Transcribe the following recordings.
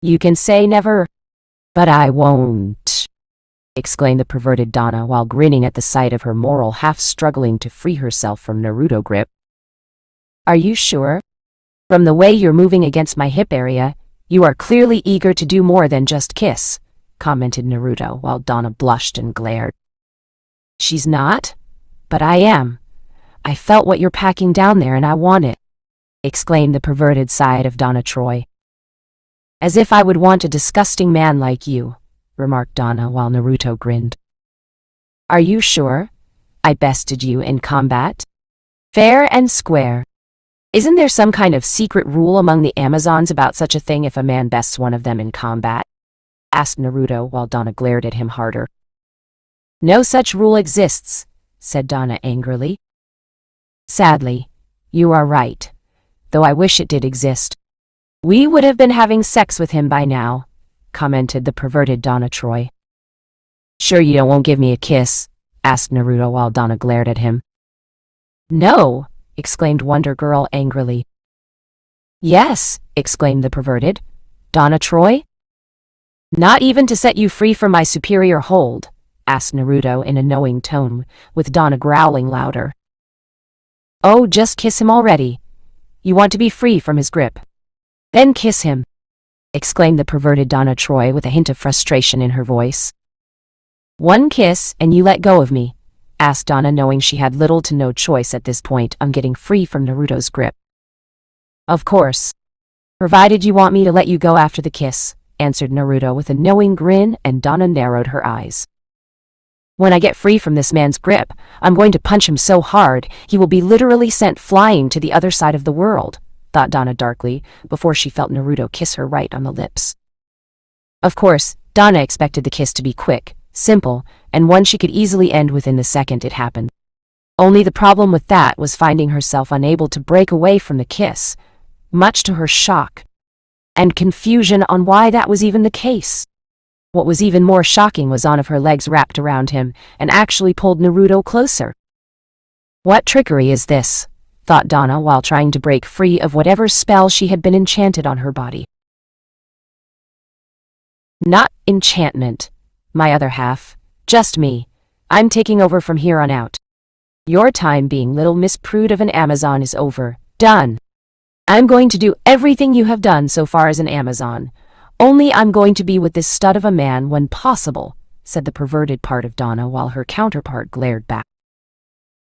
You can say never, but I won't, exclaimed the perverted Donna while grinning at the sight of her moral half struggling to free herself from Naruto grip. Are you sure? From the way you're moving against my hip area, you are clearly eager to do more than just kiss, commented Naruto while Donna blushed and glared. She's not, but I am. I felt what you're packing down there and I want it, exclaimed the perverted side of Donna Troy. As if I would want a disgusting man like you, remarked Donna while Naruto grinned. Are you sure? I bested you in combat. Fair and square. Isn't there some kind of secret rule among the Amazons about such a thing if a man bests one of them in combat? Asked Naruto while Donna glared at him harder. No such rule exists, said Donna angrily. Sadly, you are right, though I wish it did exist. We would have been having sex with him by now, commented the perverted Donna Troy. Sure you won't give me a kiss? Asked Naruto while Donna glared at him. No, exclaimed Wonder Girl angrily. Yes, exclaimed the perverted Donna Troy. Not even to set you free from my superior hold, asked Naruto in a knowing tone, with Donna growling louder. Oh, just kiss him already. You want to be free from his grip. Then kiss him, exclaimed the perverted Donna Troy with a hint of frustration in her voice. One kiss and you let go of me, asked Donna, knowing she had little to no choice at this point on getting free from Naruto's grip. Of course. Provided you want me to let you go after the kiss, answered Naruto with a knowing grin, and Donna narrowed her eyes. When I get free from this man's grip, I'm going to punch him so hard he will be literally sent flying to the other side of the world, thought Donna darkly, before she felt Naruto kiss her right on the lips. Of course, Donna expected the kiss to be quick, simple, and one she could easily end within the second it happened. Only the problem with that was finding herself unable to break away from the kiss, much to her shock and confusion on why that was even the case. What was even more shocking was one of her legs wrapped around him and actually pulled Naruto closer. What trickery is this? Thought Donna while trying to break free of whatever spell she had been enchanted on her body. Not enchantment, my other half, just me. I'm taking over from here on out. Your time being little Miss Prude of an Amazon is over. Done. I'm going to do everything you have done so far as an Amazon. Only I'm going to be with this stud of a man when possible, said the perverted part of Donna while her counterpart glared back.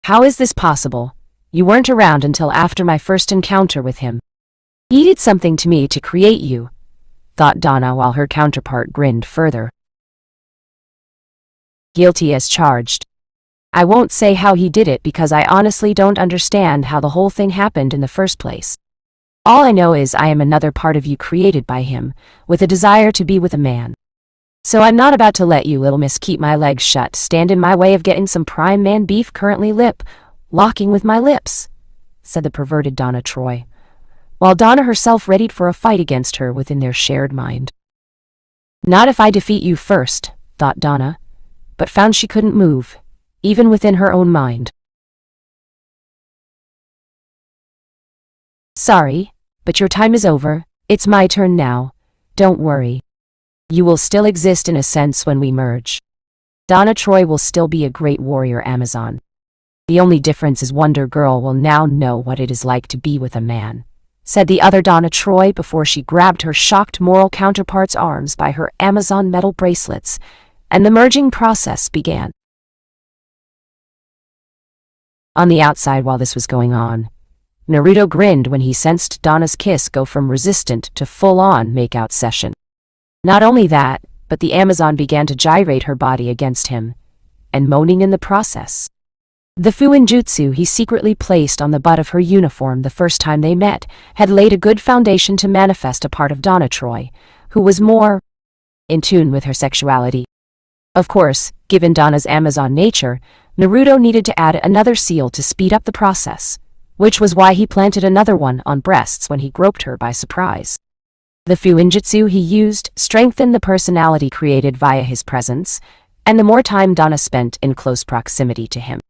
How is this possible? You weren't around until after my first encounter with him. He did something to me to create you, thought Donna while her counterpart grinned further. Guilty as charged. I won't say how he did it because I honestly don't understand how the whole thing happened in the first place. All I know is I am another part of you created by him, with a desire to be with a man. So I'm not about to let you, little miss, keep my legs shut, stand in my way of getting some prime man beef currently locking with my lips, said the perverted Donna Troy, while Donna herself readied for a fight against her within their shared mind. Not if I defeat you first, thought Donna, but found she couldn't move, even within her own mind. Sorry, but your time is over. It's my turn now. Don't worry. You will still exist in a sense when we merge. Donna Troy will still be a great warrior Amazon. The only difference is Wonder Girl will now know what it is like to be with a man, said the other Donna Troy before she grabbed her shocked moral counterpart's arms by her Amazon metal bracelets, and the merging process began. On the outside while this was going on, Naruto grinned when he sensed Donna's kiss go from resistant to full-on makeout session. Not only that, but the Amazon began to gyrate her body against him, and moaning in the process. The Fuinjutsu he secretly placed on the butt of her uniform the first time they met had laid a good foundation to manifest a part of Donna Troy, who was more in tune with her sexuality. Of course, given Donna's Amazon nature, Naruto needed to add another seal to speed up the process, which was why he planted another one on breasts when he groped her by surprise. The Fuinjutsu he used strengthened the personality created via his presence, and the more time Donna spent in close proximity to him.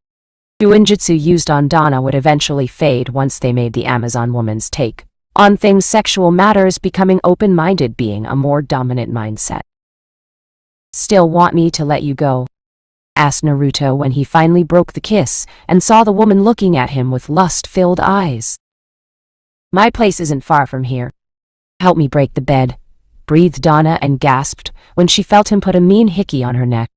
Fuinjutsu used on Donna would eventually fade once they made the Amazon woman's take on things sexual matters, becoming open-minded, being a more dominant mindset. Still want me to let you go? Asked Naruto when he finally broke the kiss and saw the woman looking at him with lust-filled eyes. My place isn't far from here. Help me break the bed, breathed Donna and gasped when she felt him put a mean hickey on her neck.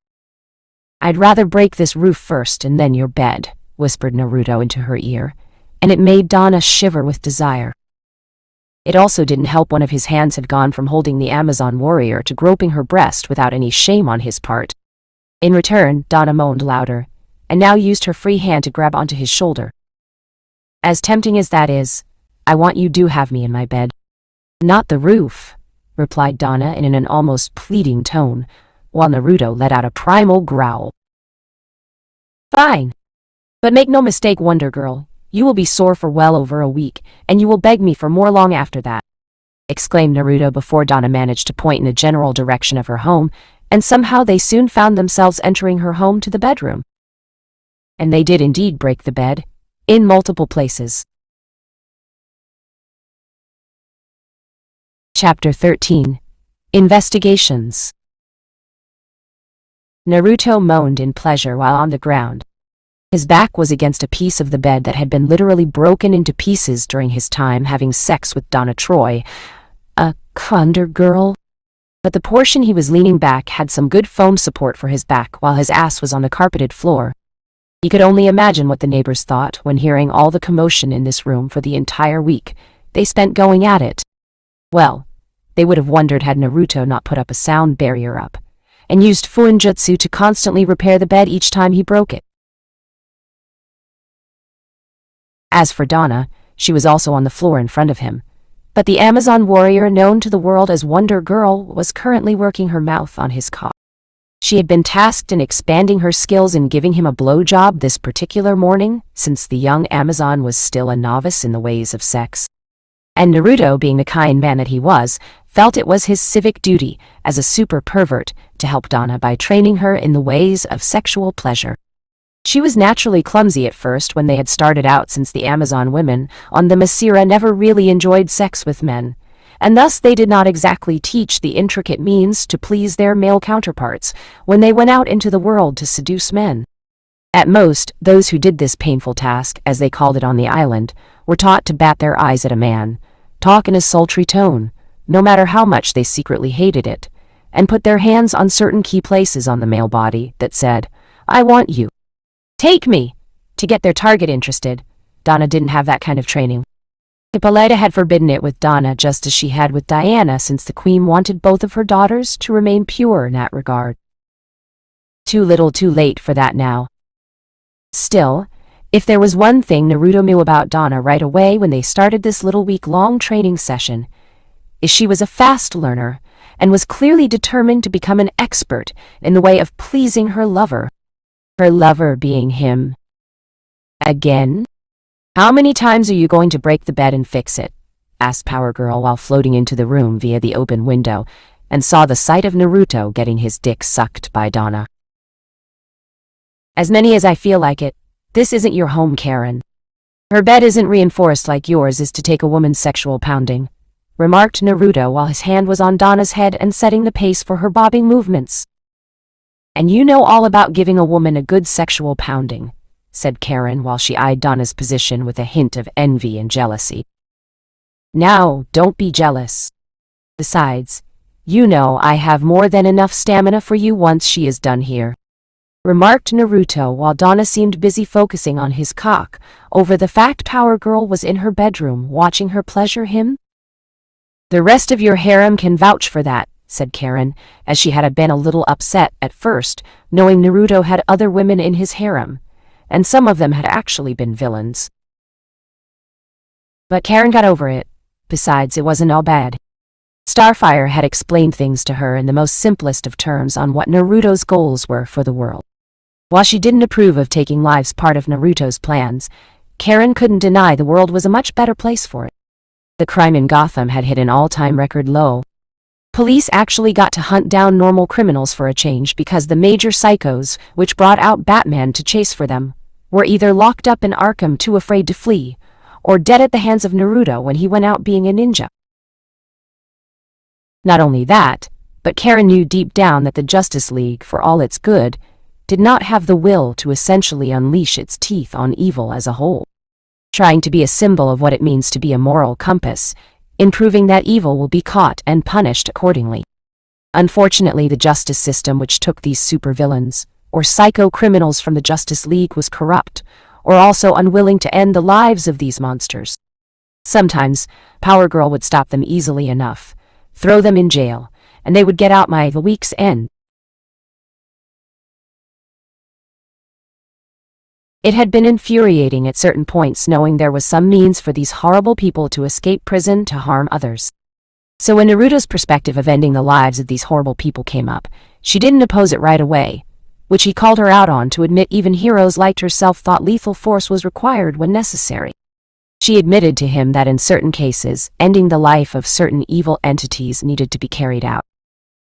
I'd rather break this roof first and then your bed, whispered Naruto into her ear, and it made Donna shiver with desire. It also didn't help one of his hands had gone from holding the Amazon warrior to groping her breast without any shame on his part. In return, Donna moaned louder, and now used her free hand to grab onto his shoulder. As tempting as that is, I want you to have me in my bed. Not the roof, replied Donna in an almost pleading tone, while Naruto let out a primal growl. Fine. But make no mistake, Wonder Girl, you will be sore for well over a week, and you will beg me for more long after that, exclaimed Naruto before Donna managed to point in the general direction of her home, and somehow they soon found themselves entering her home to the bedroom. And they did indeed break the bed, in multiple places. Chapter 13. Investigations. Naruto moaned in pleasure while on the ground. His back was against a piece of the bed that had been literally broken into pieces during his time having sex with Donna Troy, a Wonder Girl. But the portion he was leaning back had some good foam support for his back while his ass was on the carpeted floor. He could only imagine what the neighbors thought when hearing all the commotion in this room for the entire week they spent going at it. Well, they would have wondered had Naruto not put up a sound barrier up, and used Fuinjutsu to constantly repair the bed each time he broke it. As for Donna, she was also on the floor in front of him, but the Amazon warrior known to the world as Wonder Girl was currently working her mouth on his cock. She had been tasked in expanding her skills in giving him a blowjob this particular morning, since the young Amazon was still a novice in the ways of sex. And Naruto, being the kind man that he was, felt it was his civic duty as a super pervert to help Donna by training her in the ways of sexual pleasure. She was naturally clumsy at first when they had started out, since the Amazon women on the Masira never really enjoyed sex with men, and thus they did not exactly teach the intricate means to please their male counterparts when they went out into the world to seduce men. At most, those who did this painful task, as they called it on the island, were taught to bat their eyes at a man, talk in a sultry tone, no matter how much they secretly hated it, and put their hands on certain key places on the male body that said, "I want you. Take me," to get their target interested. Donna didn't have that kind of training. Hippolyta had forbidden it with Donna, just as she had with Diana, since the queen wanted both of her daughters to remain pure in that regard. Too little too late for that now. Still, if there was one thing Naruto knew about Donna right away when they started this little week-long training session, is she was a fast learner and was clearly determined to become an expert in the way of pleasing her lover being him. Again? How many times are you going to break the bed and fix it? Asked Power Girl while floating into the room via the open window, and saw the sight of Naruto getting his dick sucked by Donna. As many as I feel like it. This isn't your home, Karen. Her bed isn't reinforced like yours is to take a woman's sexual pounding, remarked Naruto while his hand was on Donna's head and setting the pace for her bobbing movements. And you know all about giving a woman a good sexual pounding, said Karen while she eyed Donna's position with a hint of envy and jealousy. Now, don't be jealous. Besides, you know I have more than enough stamina for you once she is done here, remarked Naruto while Donna seemed busy focusing on his cock over the fact Power Girl was in her bedroom watching her pleasure him. The rest of your harem can vouch for that, said Karen, as she had been a little upset at first, knowing Naruto had other women in his harem, and some of them had actually been villains. But Karen got over it. Besides, it wasn't all bad. Starfire had explained things to her in the most simplest of terms on what Naruto's goals were for the world. While she didn't approve of taking lives part of Naruto's plans, Karen couldn't deny the world was a much better place for it. The crime in Gotham had hit an all-time record low. Police actually got to hunt down normal criminals for a change because the major psychos, which brought out Batman to chase for them, were either locked up in Arkham too afraid to flee, or dead at the hands of Naruto when he went out being a ninja. Not only that, but Karen knew deep down that the Justice League, for all its good, did not have the will to essentially unleash its teeth on evil as a whole, trying to be a symbol of what it means to be a moral compass, in proving that evil will be caught and punished accordingly. Unfortunately, the justice system which took these supervillains, or psycho-criminals from the Justice League, was corrupt, or also unwilling to end the lives of these monsters. Sometimes, Power Girl would stop them easily enough, throw them in jail, and they would get out by the week's end. It had been infuriating at certain points knowing there was some means for these horrible people to escape prison to harm others. So when Naruto's perspective of ending the lives of these horrible people came up, she didn't oppose it right away, which he called her out on to admit even heroes like herself thought lethal force was required when necessary. She admitted to him that in certain cases, ending the life of certain evil entities needed to be carried out.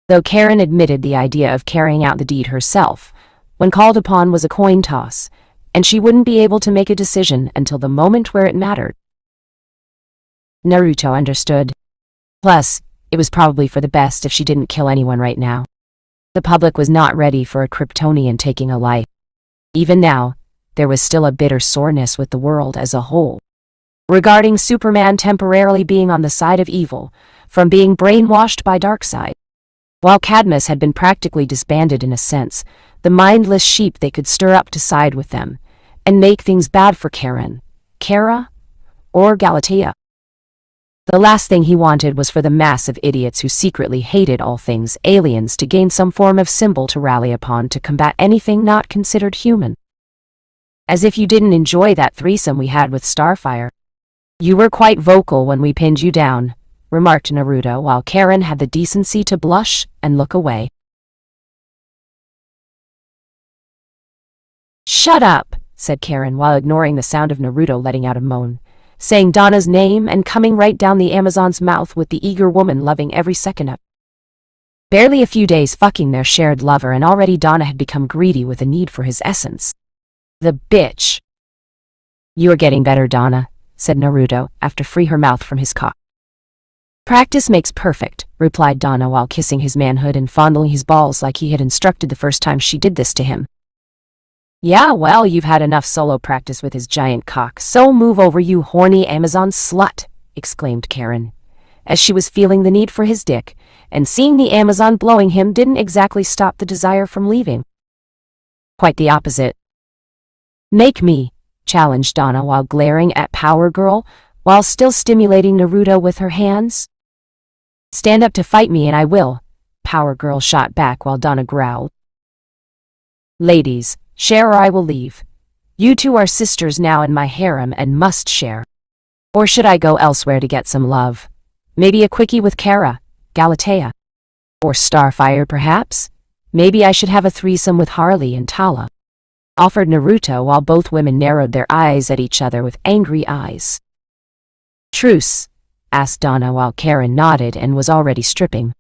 Though Karen admitted the idea of carrying out the deed herself, when called upon, was a coin toss, and she wouldn't be able to make a decision until the moment where it mattered. Naruto understood. Plus, it was probably for the best if she didn't kill anyone right now. The public was not ready for a Kryptonian taking a life. Even now, there was still a bitter soreness with the world as a whole, regarding Superman temporarily being on the side of evil, from being brainwashed by Darkseid. While Cadmus had been practically disbanded in a sense, the mindless sheep they could stir up to side with them, and make things bad for Karen, Kara, or Galatea. The last thing he wanted was for the mass of idiots who secretly hated all things aliens to gain some form of symbol to rally upon to combat anything not considered human. As if you didn't enjoy that threesome we had with Starfire. You were quite vocal when we pinned you down, remarked Naruto, while Karen had the decency to blush and look away. Shut up, said Karen while ignoring the sound of Naruto letting out a moan, saying Donna's name and coming right down the Amazon's mouth with the eager woman loving every second of it. Barely a few days fucking their shared lover and already Donna had become greedy with a need for his essence. The bitch. You are getting better, Donna, said Naruto, after free her mouth from his cock. Practice makes perfect, replied Donna while kissing his manhood and fondling his balls like he had instructed the first time she did this to him. Yeah, well, you've had enough solo practice with his giant cock, so move over, you horny Amazon slut, exclaimed Karen, as she was feeling the need for his dick, and seeing the Amazon blowing him didn't exactly stop the desire from leaving. Quite the opposite. Make me, challenged Donna while glaring at Power Girl, while still stimulating Naruto with her hands. Stand up to fight me and I will, Power Girl shot back while Donna growled. Ladies, share or I will leave. You two are sisters now in my harem and must share. Or should I go elsewhere to get some love? Maybe a quickie with Kara, Galatea. Or Starfire, perhaps? Maybe I should have a threesome with Harley and Tala, offered Naruto while both women narrowed their eyes at each other with angry eyes. Truce, asked Donna while Karen nodded and was already stripping.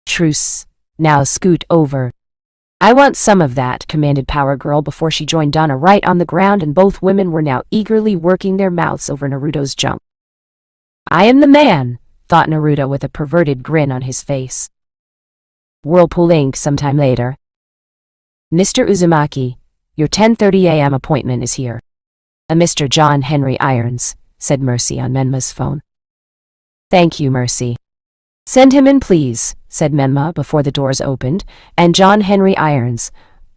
Truce. Now scoot over. I want some of that, commanded Power Girl before she joined Donna right on the ground, and both women were now eagerly working their mouths over Naruto's junk. I am the man, thought Naruto with a perverted grin on his face. Whirlpool Inc. sometime later. Mr. Uzumaki, your 10:30 a.m. appointment is here. A Mr. John Henry Irons, said Mercy on Menma's phone. Thank you, Mercy. Send him in, please, said Menma before the doors opened, and John Henry Irons.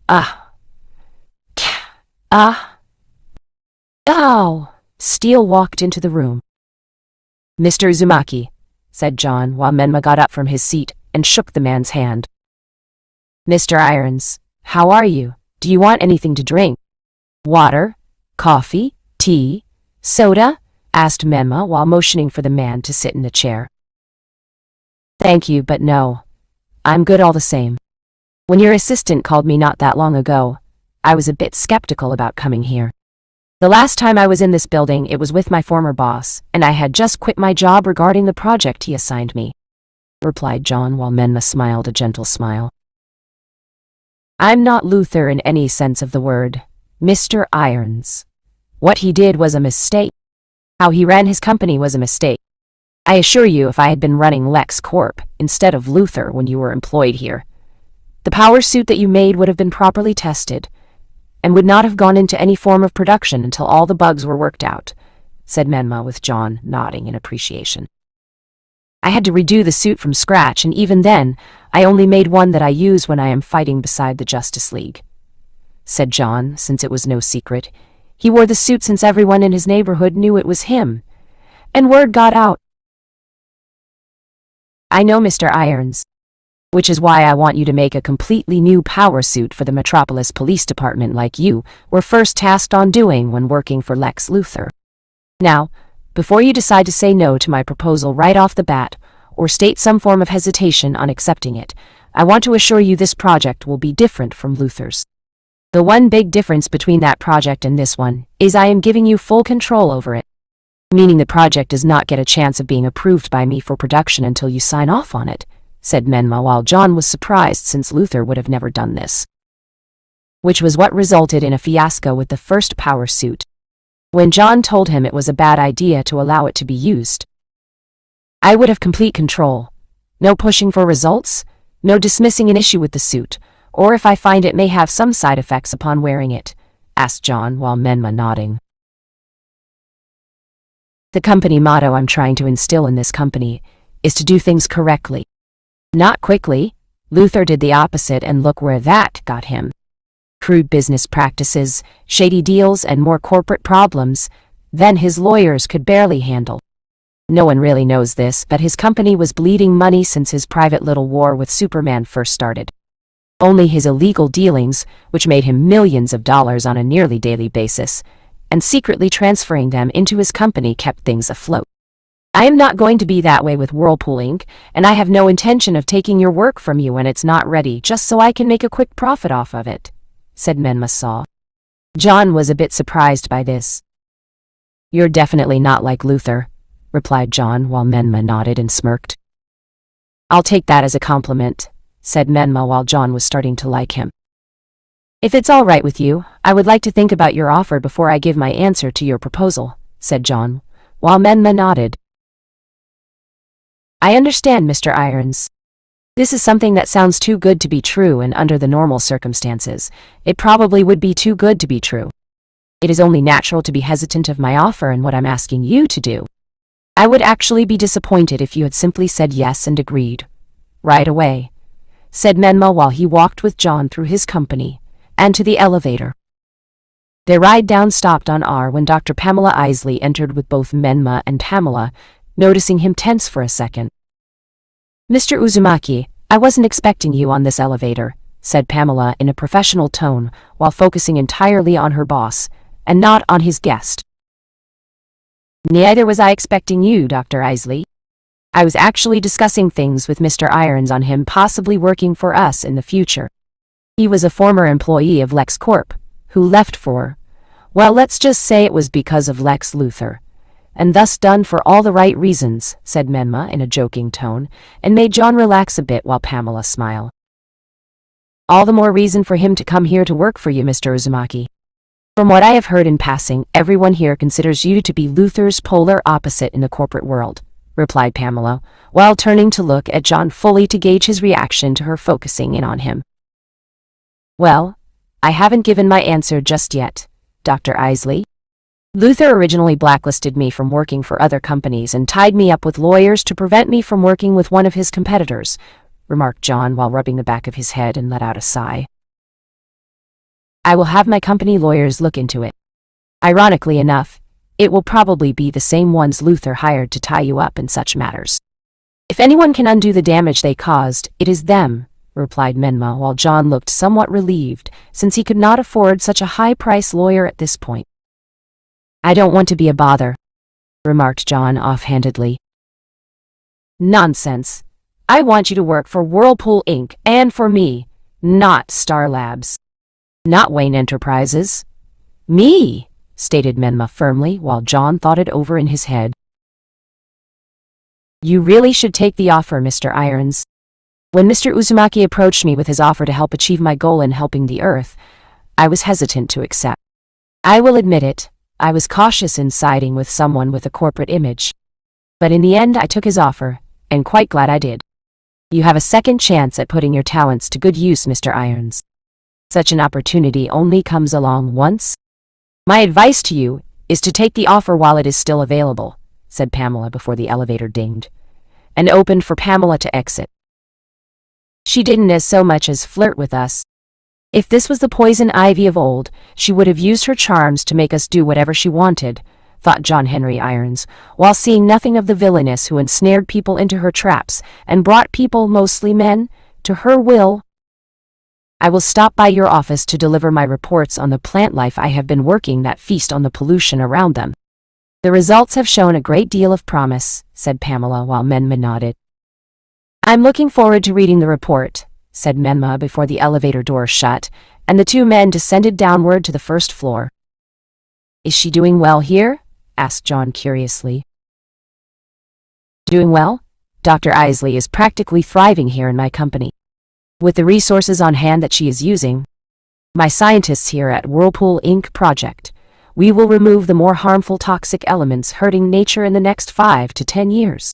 Ow! Steele walked into the room. Mr. Uzumaki, said John while Menma got up from his seat and shook the man's hand. Mr. Irons, how are you? Do you want anything to drink? Water? Coffee? Tea? Soda? Asked Menma while motioning for the man to sit in the chair. Thank you, but no. I'm good all the same. When your assistant called me not that long ago, I was a bit skeptical about coming here. The last time I was in this building, it was with my former boss, and I had just quit my job regarding the project he assigned me, replied John while Menma smiled a gentle smile. I'm not Luther in any sense of the word, Mr. Irons. What he did was a mistake. How he ran his company was a mistake. I assure you, if I had been running Lex Corp instead of Luther when you were employed here, the power suit that you made would have been properly tested and would not have gone into any form of production until all the bugs were worked out, said Menma, with John nodding in appreciation. I had to redo the suit from scratch, and even then, I only made one that I use when I am fighting beside the Justice League, said John, since it was no secret. He wore the suit since everyone in his neighborhood knew it was him, and word got out. I know, Mr. Irons, which is why I want you to make a completely new power suit for the Metropolis Police Department like you were first tasked on doing when working for Lex Luthor. Now, before you decide to say no to my proposal right off the bat, or state some form of hesitation on accepting it, I want to assure you this project will be different from Luthor's. The one big difference between that project and this one is I am giving you full control over it, meaning the project does not get a chance of being approved by me for production until you sign off on it, said Menma, while John was surprised since Luthor would have never done this. Which was what resulted in a fiasco with the first power suit, when John told him it was a bad idea to allow it to be used. I would have complete control. No pushing for results, no dismissing an issue with the suit, or if I find it may have some side effects upon wearing it, asked John, while Menma nodding. The company motto I'm trying to instill in this company is to do things correctly, not quickly. Luthor did the opposite, and look where that got him. Crude business practices, shady deals, and more corporate problems than his lawyers could barely handle. No one really knows this, but his company was bleeding money since his private little war with Superman first started. Only his illegal dealings, which made him millions of dollars on a nearly daily basis, and secretly transferring them into his company, kept things afloat. I am not going to be that way with Whirlpool Inc., and I have no intention of taking your work from you when it's not ready just so I can make a quick profit off of it, said Menma Saw. John was a bit surprised by this. You're definitely not like Luthor, replied John, while Menma nodded and smirked. I'll take that as a compliment, said Menma, while John was starting to like him. If it's all right with you, I would like to think about your offer before I give my answer to your proposal, said John, while Menma nodded. I understand, Mr. Irons. This is something that sounds too good to be true, and under the normal circumstances, it probably would be too good to be true. It is only natural to be hesitant of my offer and what I'm asking you to do. I would actually be disappointed if you had simply said yes and agreed right away, said Menma, while he walked with John through his company and to the elevator. Their ride down stopped on R when Dr. Pamela Isley entered with both Menma and Pamela, noticing him tense for a second. Mr. Uzumaki, I wasn't expecting you on this elevator, said Pamela in a professional tone, while focusing entirely on her boss and not on his guest. Neither was I expecting you, Dr. Isley. I was actually discussing things with Mr. Irons on him possibly working for us in the future. He was a former employee of Lex Corp, who left for, well, let's just say it was because of Lex Luthor, and thus done for all the right reasons, said Menma in a joking tone, and made John relax a bit while Pamela smiled. All the more reason for him to come here to work for you, Mr. Uzumaki. From what I have heard in passing, everyone here considers you to be Luthor's polar opposite in the corporate world, replied Pamela, while turning to look at John fully to gauge his reaction to her focusing in on him. Well, I haven't given my answer just yet, Dr. Isley. Luthor originally blacklisted me from working for other companies and tied me up with lawyers to prevent me from working with one of his competitors, remarked John while rubbing the back of his head and let out a sigh. I will have my company lawyers look into it. Ironically enough, it will probably be the same ones Luthor hired to tie you up in such matters. If anyone can undo the damage they caused, it is them, replied Menma, while John looked somewhat relieved, since he could not afford such a high-priced lawyer at this point. I don't want to be a bother, remarked John offhandedly. Nonsense. I want you to work for Whirlpool Inc. and for me, not Star Labs. Not Wayne Enterprises. Me, stated Menma firmly, while John thought it over in his head. You really should take the offer, Mr. Irons. When Mr. Uzumaki approached me with his offer to help achieve my goal in helping the Earth, I was hesitant to accept. I will admit it, I was cautious in siding with someone with a corporate image. But in the end I took his offer, and quite glad I did. You have a second chance at putting your talents to good use, Mr. Irons. Such an opportunity only comes along once. My advice to you is to take the offer while it is still available, said Pamela before the elevator dinged, and opened for Pamela to exit. She didn't as so much as flirt with us. If this was the poison ivy of old, she would have used her charms to make us do whatever she wanted, thought John Henry Irons, while seeing nothing of the villainess who ensnared people into her traps and brought people, mostly men, to her will. I will stop by your office to deliver my reports on the plant life I have been working that feast on the pollution around them. The results have shown a great deal of promise, said Pamela while Menma nodded. I'm looking forward to reading the report, said Menma before the elevator door shut, and the two men descended downward to the first floor. Is she doing well here? Asked John curiously. Doing well? Dr. Isley is practically thriving here in my company. With the resources on hand that she is using, my scientists here at Whirlpool Inc. project, we will remove the more harmful toxic elements hurting nature in the next 5 to 10 years.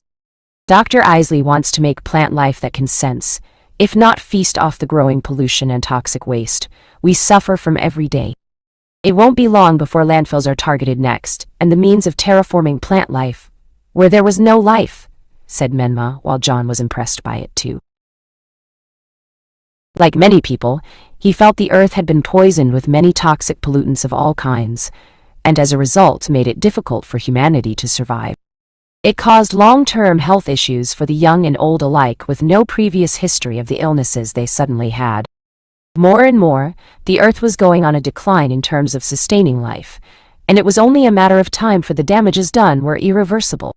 Dr. Isley wants to make plant life that can sense, if not feast off the growing pollution and toxic waste we suffer from every day. It won't be long before landfills are targeted next, and the means of terraforming plant life, where there was no life, said Menma, while John was impressed by it too. Like many people, he felt the earth had been poisoned with many toxic pollutants of all kinds, and as a result made it difficult for humanity to survive. It caused long-term health issues for the young and old alike with no previous history of the illnesses they suddenly had. More and more, the earth was going on a decline in terms of sustaining life, and it was only a matter of time for the damages done were irreversible.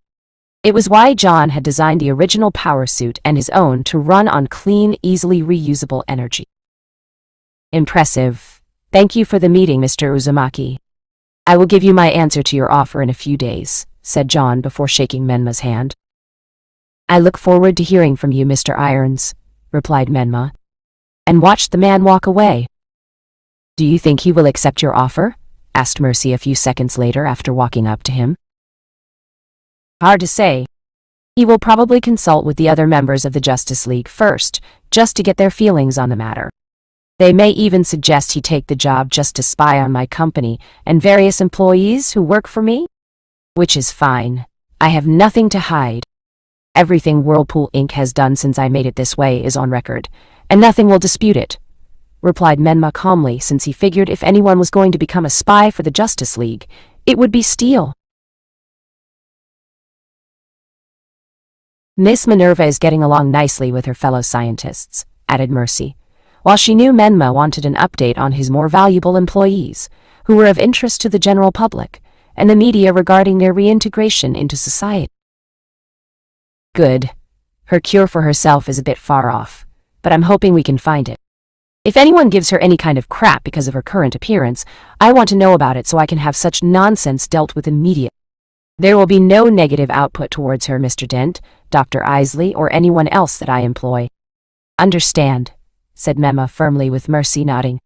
It was why John had designed the original power suit and his own to run on clean, easily reusable energy. Impressive. Thank you for the meeting, Mr. Uzumaki. I will give you my answer to your offer in a few days, said John before shaking Menma's hand. I look forward to hearing from you, Mr. Irons, replied Menma, and watched the man walk away. Do you think he will accept your offer? Asked Mercy a few seconds later after walking up to him. Hard to say. He will probably consult with the other members of the Justice League first, just to get their feelings on the matter. They may even suggest he take the job just to spy on my company and various employees who work for me. Which is fine. I have nothing to hide. Everything Whirlpool Inc. has done since I made it this way is on record, and nothing will dispute it, replied Menma calmly, since he figured if anyone was going to become a spy for the Justice League, it would be Steel. Miss Minerva is getting along nicely with her fellow scientists, added Mercy, while she knew Menma wanted an update on his more valuable employees, who were of interest to the general public, and the media regarding their reintegration into society. Good. Her cure for herself is a bit far off, but I'm hoping we can find it. If anyone gives her any kind of crap because of her current appearance, I want to know about it so I can have such nonsense dealt with immediately. There will be no negative output towards her, Mr. Dent, Dr. Isley, or anyone else that I employ. Understand, said Menma firmly with Mercy nodding.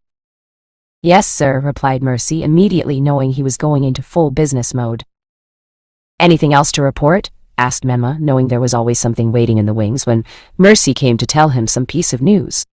Yes, sir, replied Mercy, immediately knowing he was going into full business mode. Anything else to report? Asked Menma, knowing there was always something waiting in the wings when Mercy came to tell him some piece of news.